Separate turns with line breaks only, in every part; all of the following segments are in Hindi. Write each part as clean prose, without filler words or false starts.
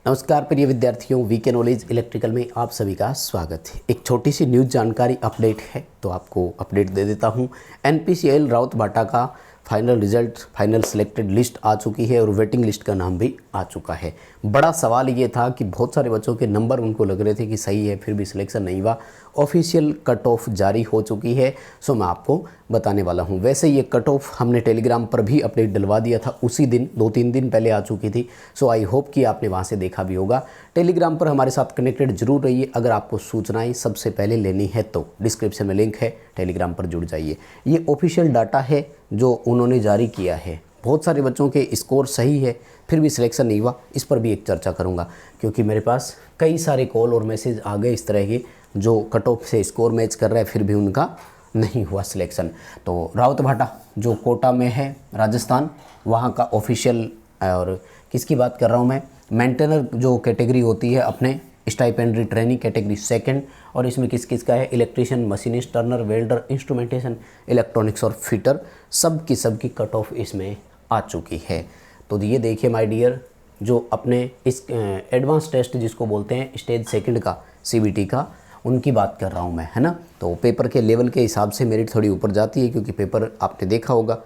नमस्कार प्रिय विद्यार्थियों, वीके नॉलेज इलेक्ट्रिकल में आप सभी का स्वागत है। एक छोटी सी न्यूज़ जानकारी अपडेट है तो आपको अपडेट दे देता हूं। एनपीसीआई राउत भाटा का final result, final selected list आ चुकी है और वेटिंग लिस्ट का नाम भी आ चुका है। बड़ा सवाल ये था कि बहुत सारे बच्चों के नंबर उनको लग रहे थे कि सही है, फिर भी सिलेक्शन नहीं हुआ। ऑफिशियल कट ऑफ जारी हो चुकी है, सो मैं आपको बताने वाला हूँ। वैसे ये कट ऑफ हमने टेलीग्राम पर भी अपडेट डलवा दिया था, उसी दिन 2-3 दिन पहले आ चुकी थी। सो आई होप कि आपने वहाँ से देखा भी होगा। टेलीग्राम पर हमारे साथ कनेक्टेड जरूर रहिए। अगर आपको सूचनाएं सबसे पहले लेनी है तो डिस्क्रिप्शन में लिंक है, टेलीग्राम पर जुड़ जाइए। ये ऑफिशियल डाटा है जो उन्होंने जारी किया है। बहुत सारे बच्चों के स्कोर सही है फिर भी सिलेक्शन नहीं हुआ, इस पर भी एक चर्चा करूंगा, क्योंकि मेरे पास कई सारे कॉल और मैसेज आ गए इस तरह के जो कट ऑफ से स्कोर मैच कर रहे हैं फिर भी उनका नहीं हुआ सिलेक्शन। तो राउत भाटा जो कोटा में है राजस्थान, वहाँ का ऑफिशियल, और किसकी बात कर रहा हूँ मैं, मेंटेनर जो कैटेगरी होती है अपने स्टाइपेंडरी ट्रेनिंग कैटेगरी सेकंड, और इसमें किस किस का है, electrician, machinist, Turner, welder, instrumentation, electronics और फिटर, सब की कट ऑफ इसमें आ चुकी है। तो ये देखिए माय डियर, जो अपने इस एडवांस टेस्ट जिसको बोलते हैं स्टेज सेकंड का सीबीटी का, उनकी बात कर रहा हूँ मैं, है ना। तो पेपर के लेवल के हिसाब से मेरिट थोड़ी ऊपर जाती है, क्योंकि पेपर आपने देखा होगा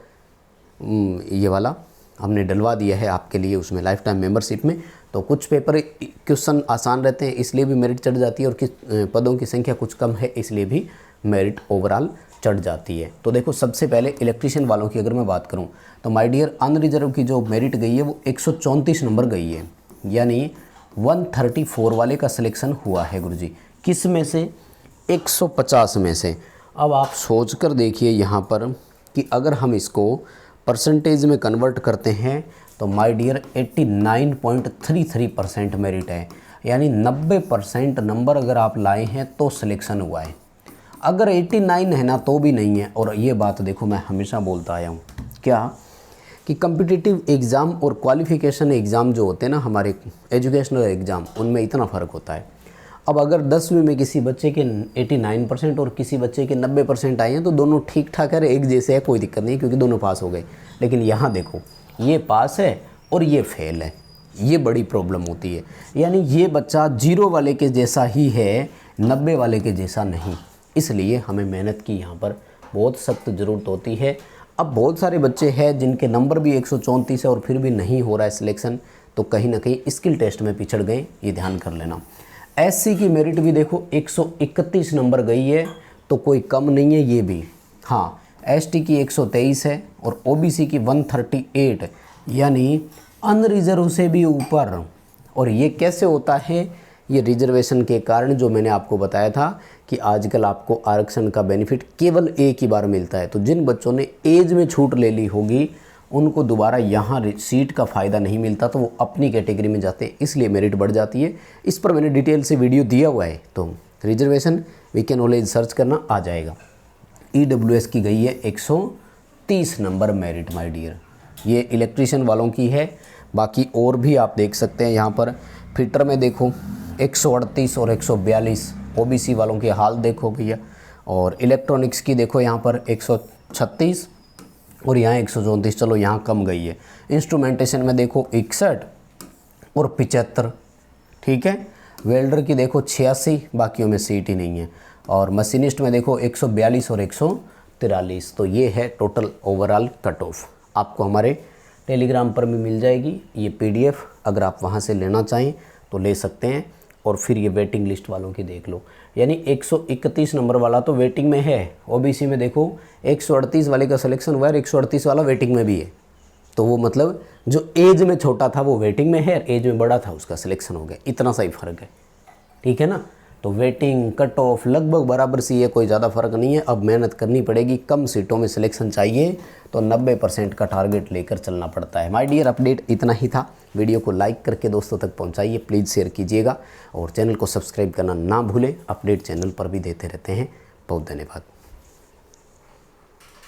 ये वाला हमने डलवा दिया है आपके लिए उसमें लाइफ टाइम मेंबरशिप में। तो कुछ पेपर क्वेश्चन आसान रहते हैं इसलिए भी मेरिट चढ़ जाती है, और किस पदों की संख्या कुछ कम है इसलिए भी मेरिट ओवरऑल चढ़ जाती है। तो देखो, सबसे पहले इलेक्ट्रीशियन वालों की अगर मैं बात करूं तो माय डियर, अनरिजर्व की जो मेरिट गई है वो 134 नंबर गई है, यानी 134 वाले का सिलेक्शन हुआ है गुरुजी। किस में से? 150 में से। अब आप सोच कर देखिए यहाँ पर कि अगर हम इसको परसेंटेज में कन्वर्ट करते हैं तो माय डियर 89.33% मेरिट है, यानी 90% नंबर अगर आप लाए हैं तो सिलेक्शन हुआ है। अगर 89 है ना तो भी नहीं है। और ये बात देखो, मैं हमेशा बोलता आया हूँ क्या, कि कम्पिटिटिव एग्ज़ाम और क्वालिफ़िकेशन एग्ज़ाम जो होते हैं ना हमारे एजुकेशनल एग्ज़ाम, उनमें इतना फ़र्क होता है। अब अगर 10वीं में किसी बच्चे के 89% और किसी बच्चे के 90% आए हैं तो दोनों ठीक ठाक है, एक जैसे है, कोई दिक्कत नहीं, क्योंकि दोनों पास हो गए। लेकिन यहाँ देखो, ये पास है और ये फेल है, ये बड़ी प्रॉब्लम होती है। यानी ये बच्चा 0 वाले के जैसा ही है, 90 वाले के जैसा नहीं। इसलिए हमें मेहनत की यहाँ पर बहुत सख्त ज़रूरत होती है। अब बहुत सारे बच्चे हैं जिनके नंबर भी 134 है और फिर भी नहीं हो रहा है सिलेक्शन, तो कहीं ना कहीं स्किल टेस्ट में पिछड़ गए, ये ध्यान कर लेना। एससी की मेरिट भी देखो 131 नंबर गई है, तो कोई कम नहीं है ये भी। हाँ, एसटी की 123 है और ओबीसी की 138, यानी अनरिजर्व से भी ऊपर। और ये कैसे होता है? ये रिजर्वेशन के कारण, जो मैंने आपको बताया था कि आजकल आपको आरक्षण का बेनिफिट केवल एक ही बार मिलता है। तो जिन बच्चों ने एज में छूट ले ली होगी उनको दोबारा यहाँ सीट का फ़ायदा नहीं मिलता, तो वो अपनी कैटेगरी में जाते हैं, इसलिए मेरिट बढ़ जाती है। इस पर मैंने डिटेल से वीडियो दिया हुआ है, तो रिजर्वेशन वीके नॉलेज सर्च करना आ जाएगा। ईडब्ल्यूएस की गई है 130 नंबर मेरिट माय डियर, ये इलेक्ट्रीशियन वालों की है। बाकी और भी आप देख सकते हैं यहाँ पर। फिटर में देखो 138 और 142, ओबीसी वालों के हाल देखो भैया। और इलेक्ट्रॉनिक्स की देखो यहाँ पर 136 और यहाँ 134, चलो यहाँ कम गई है। इंस्ट्रूमेंटेशन में देखो 61 और 75, ठीक है। वेल्डर की देखो 86, बाकियों में सीट ही नहीं है। और मशीनिस्ट में देखो 142 और 143। तो ये है टोटल ओवरऑल कट ऑफ। आपको हमारे टेलीग्राम पर भी मिल जाएगी ये पीडीएफ, अगर आप वहाँ से लेना चाहें तो ले सकते हैं। और फिर ये वेटिंग लिस्ट वालों की देख लो, यानी 131 नंबर वाला तो वेटिंग में है। ओबीसी में देखो 138 वाले का सिलेक्शन हुआ है, 138 वाला वेटिंग में भी है। तो वो मतलब जो एज में छोटा था वो वेटिंग में है, एज में बड़ा था उसका सिलेक्शन हो गया, इतना सा ही फ़र्क है, ठीक है ना। तो वेटिंग कट ऑफ लगभग बराबर सी है, कोई ज़्यादा फ़र्क नहीं है। अब मेहनत करनी पड़ेगी, कम सीटों में सिलेक्शन चाहिए तो 90% का टारगेट लेकर चलना पड़ता है। माय डियर, अपडेट इतना ही था। वीडियो को लाइक करके दोस्तों तक पहुंचाइए, प्लीज़ शेयर कीजिएगा और चैनल को सब्सक्राइब करना ना भूलें। अपडेट चैनल पर भी देते रहते हैं। बहुत धन्यवाद।